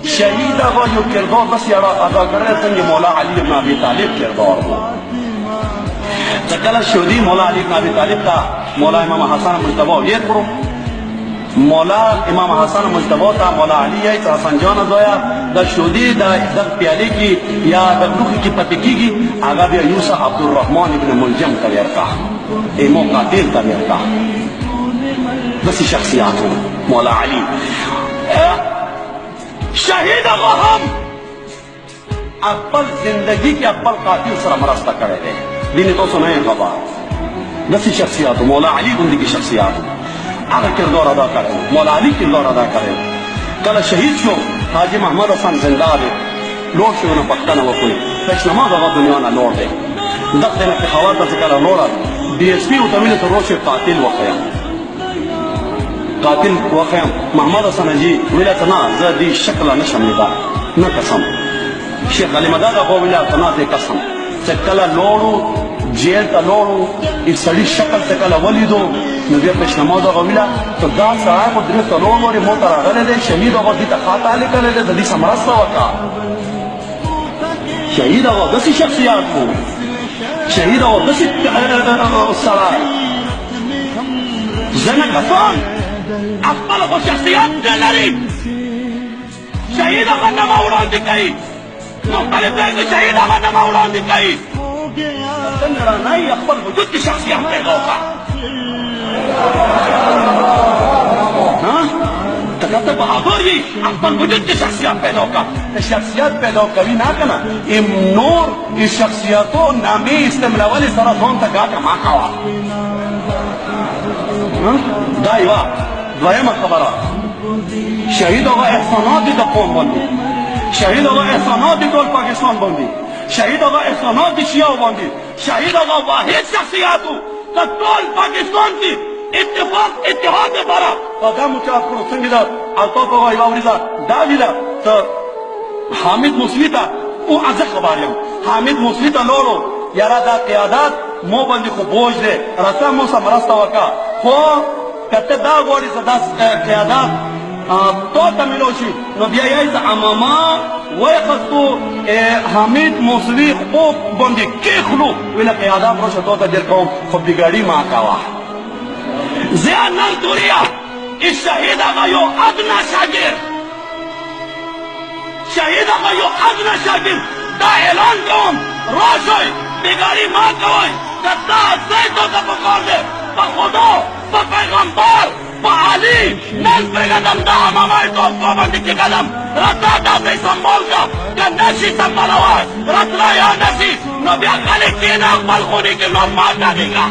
شهید هغه یو کردار بس یاره ادا کړی څنګه مولا علی ابن ابي طالب کردار و. کله شودی مولا علی ابن ابي طالب ته مولا امام حسن مجتبی یې کړو. مولا امام حسن مجتبی ته مولا علی یې حسن جان زویا د شودی د پیالې کې یا د لوخي کې پاتې کېږي هغه بیا یوسف عبدالرحمن ابن ملجم ته ورکا ایمو قاتل ته ورکا. داسې شخصیات مولا علی شهید هغه هم خپل زندگی کې خپل قاتل سره مرسته کړې ده. دین تاسو نه یې خبر. داسې شخصیات مولا علی غوندې شخصیات هغه کردار ادا کړی. مولا علی کردار ادا کړی. کله شهید شو حاجی محمد حسن زنده دی لوړ شو نو پښتنه وکړي پښ نماز هغه دنیا نه لوړ دی. دغه نه پېښور ته کله لوړ ډي اس پي او تمینه ته روشه قاتل وخیا قاتل وخیا محمد حسن جی ویلا ته نه زه دې شکل نشم لیدا نه قسم. شیخ علي مدد هغه ویلا ته نه قسم چې کله لوړو جیل ته لوړو ای سړي شکل ته کله ولیدو نو بیا پښ نماز هغه ویلا ته دا صاحب درې ته لوړ وری موټر راغلی دی شهید هغه دې ته خاطا لیکلی دی د دې سمرسته وکړه. شهید هغه داسې شخصیات وو. شهید هغه داسې سړی ځینې کسان خپل خو شخصیت نه لري. شهید هغه نوم وړاندې کوي مختلف ځای کې شهید هغه نوم وړاندې کوي. څنګه رانایي خپل وجود کې شخصیت پیدا وکړه. ته بهادر یې خپل وجود کې شخصیت پیدا وکړه. شخصیت پیدا کوي نه که نه نور شخصیتو نامې استعمالولې سره ځان ته ګټه مه کوه. دا یوه دویمه خبره. شهید هغه احسانات دي د قوم باندې. شهید هغه احسانات دي ټول پاکستان باندې. شهید هغه احسانات دي شیعو باندې. شهید هغه واحد شخصیت و که ټول پاکستان کې اتفاق اتحاد لپاره قدم اوچت کړو. څنګه ده الطاف هغه یوه ورځ دا ویله ته حامد موسوي ته او زه خبر یم حامد موسوي ته لاړو یاره دا قیادت مو باندې خو بوج دی راته مو سره مرسته وکړه خو که ته دا غواړې چې دا قیادت تو ته میلو شي نو بیا یې زه اماما ویخستو حامد موسوي خوب باندې کېخلو ویله قیادت راشه تو ته در کوم خو بګاړي ما کوه. ضیا ننتوریا الشهید هغه یو ادنا شاګرد شهید هغه یو ادنا شاګرد دا اعلان کوم راشئ بګاړي ما کوئ که دا ځای ته پکار دی په خدا په پیغمبر په علي نن پرېږدم دا امامای ټول په باندې کېږدم راته داسې سمبال که که نشي سمبالوی راتله یا نشي نو بیا خلک کښېنه خپل خونې کې نور ما ډاډېږه.